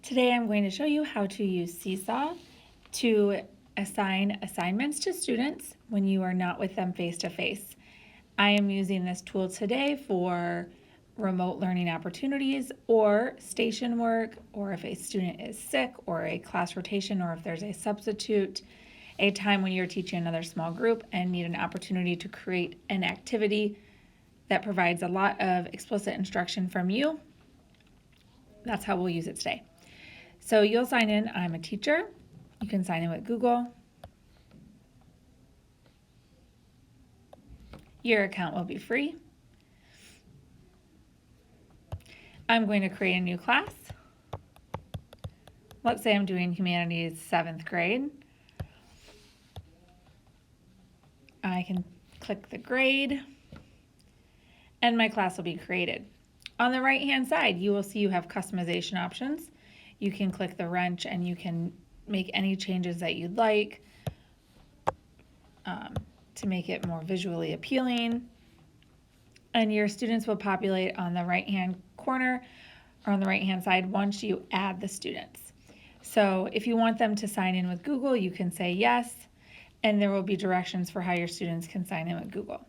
Today I'm going to show you how to use SeeSaw to assign assignments to students when you are not with them face to face. I am using this tool today for remote learning opportunities or station work, or if a student is sick, or a class rotation, or if there's a substitute, a time when you're teaching another small group and need an opportunity to create an activity that provides a lot of explicit instruction from you. That's how we'll use it today. So you'll sign in. I'm a teacher. You can sign in with Google. Your account will be free. I'm going to create a new class. Let's say I'm doing Humanities 7th grade. I can click the grade and my class will be created. On the right hand side, you will see you have customization options. You can click the wrench and you can make any changes that you'd like to make it more visually appealing. And your students will populate on the right hand corner or on the right hand side once you add the students. So if you want them to sign in with Google, you can say yes, and there will be directions for how your students can sign in with Google.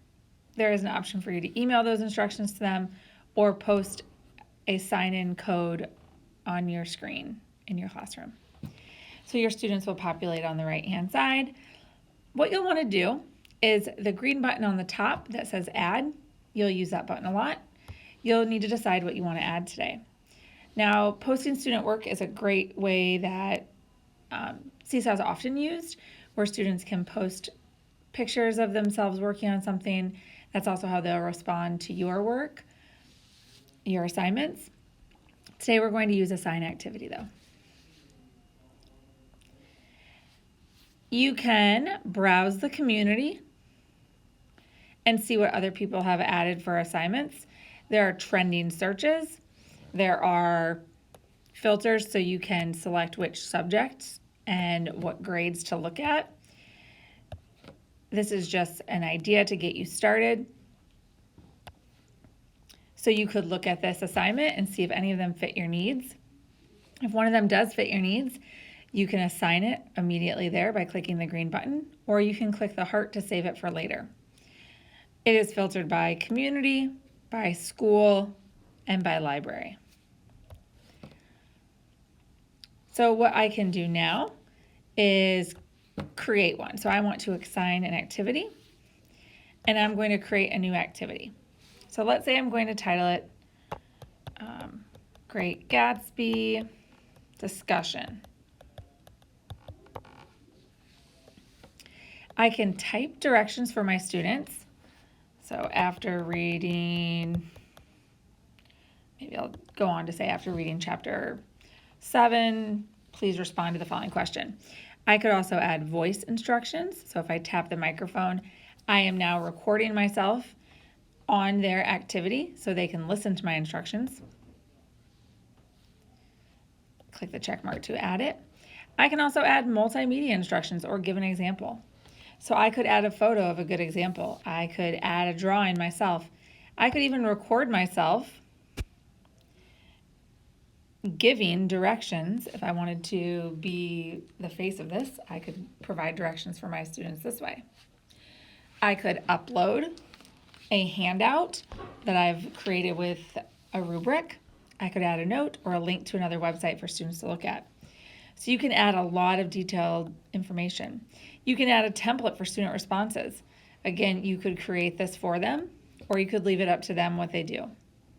There is an option for you to email those instructions to them or post a sign-in code on your screen in your classroom. So your students will populate on the right-hand side. What you'll want to do is the green button on the top that says add, you'll use that button a lot. You'll need to decide what you want to add today. Now, posting student work is a great way that SeeSaw is often used, where students can post pictures of themselves working on something. That's also how they'll respond to your work, your assignments. Today we're going to use assign activity though. You can browse the community and see what other people have added for assignments. There are trending searches. There are filters so you can select which subjects and what grades to look at. This is just an idea to get you started. So you could look at this assignment and see if any of them fit your needs. If one of them does fit your needs, you can assign it immediately there by clicking the green button, or you can click the heart to save it for later. It is filtered by community, by school, and by library. So what I can do now is create one. So I want to assign an activity, and I'm going to create a new activity. So let's say I'm going to title it Great Gatsby Discussion. I can type directions for my students. So after reading, maybe I'll go on to say after reading chapter 7, please respond to the following question. I could also add voice instructions. So if I tap the microphone, I am now recording myself on their activity so they can listen to my instructions. Click the check mark to add it. I can also add multimedia instructions or give an example. So I could add a photo of a good example. I could add a drawing myself. I could even record myself giving directions. If I wanted to be the face of this, I could provide directions for my students this way. I could upload a handout that I've created with a rubric. I could add a note or a link to another website for students to look at. So you can add a lot of detailed information. You can add a template for student responses. Again, you could create this for them, or you could leave it up to them what they do.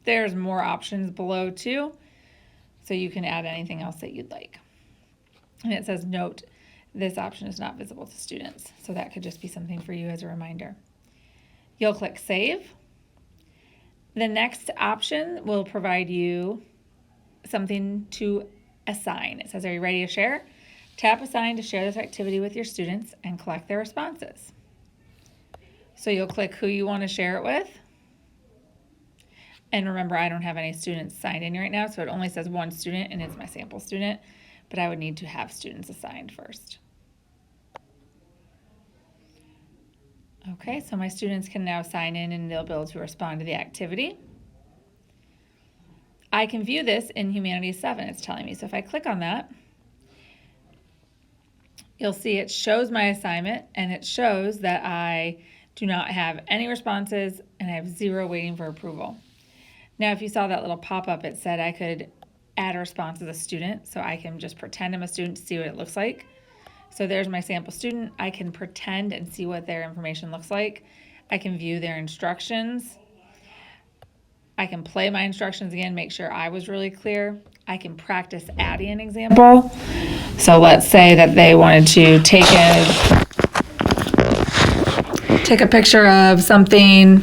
There's more options below too, so you can add anything else that you'd like. And it says, note, this option is not visible to students. So that could just be something for you as a reminder. You'll click Save. The next option will provide you something to assign. It says, are you ready to share? Tap Assign to share this activity with your students and collect their responses. So you'll click who you want to share it with. And remember, I don't have any students signed in right now, so it only says one student and it's my sample student, but I would need to have students assigned first. Okay, so my students can now sign in and they'll be able to respond to the activity. I can view this in Humanities 7, it's telling me. So if I click on that, you'll see it shows my assignment, and it shows that I do not have any responses and I have 0 waiting for approval. Now, if you saw that little pop-up, it said I could add a response as a student, so I can just pretend I'm a student to see what it looks like. So there's my sample student. I can pretend and see what their information looks like. I can view their instructions. I can play my instructions again, make sure I was really clear. I can practice adding an example. So let's say that they wanted to take a picture of something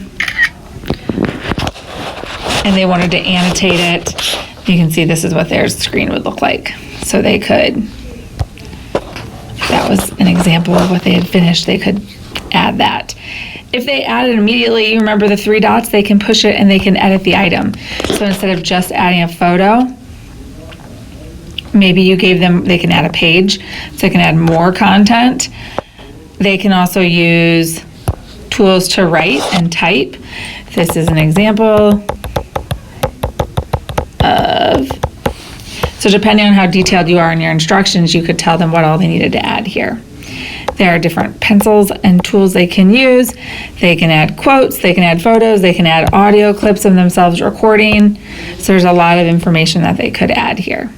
and they wanted to annotate it. You can see this is what their screen would look like. So they could, that was an example of what they had finished, they could add that. If they add it immediately, remember the 3 dots, they can push it and they can edit the item. So instead of just adding a photo, maybe you gave them, they can add a page, so they can add more content. They can also use tools to write and type. This is an example of, so depending on how detailed you are in your instructions, you could tell them what all they needed to add here. There are different pencils and tools they can use. They can add quotes, they can add photos, they can add audio clips of themselves recording. So there's a lot of information that they could add here.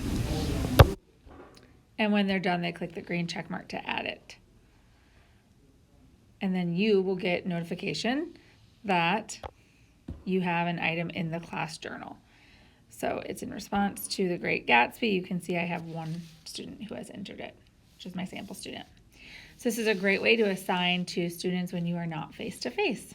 And when they're done, they click the green check mark to add it. And then you will get notification that you have an item in the class journal. So it's in response to the Great Gatsby. You can see I have 1 student who has entered it, which is my sample student. So this is a great way to assign to students when you are not face-to-face.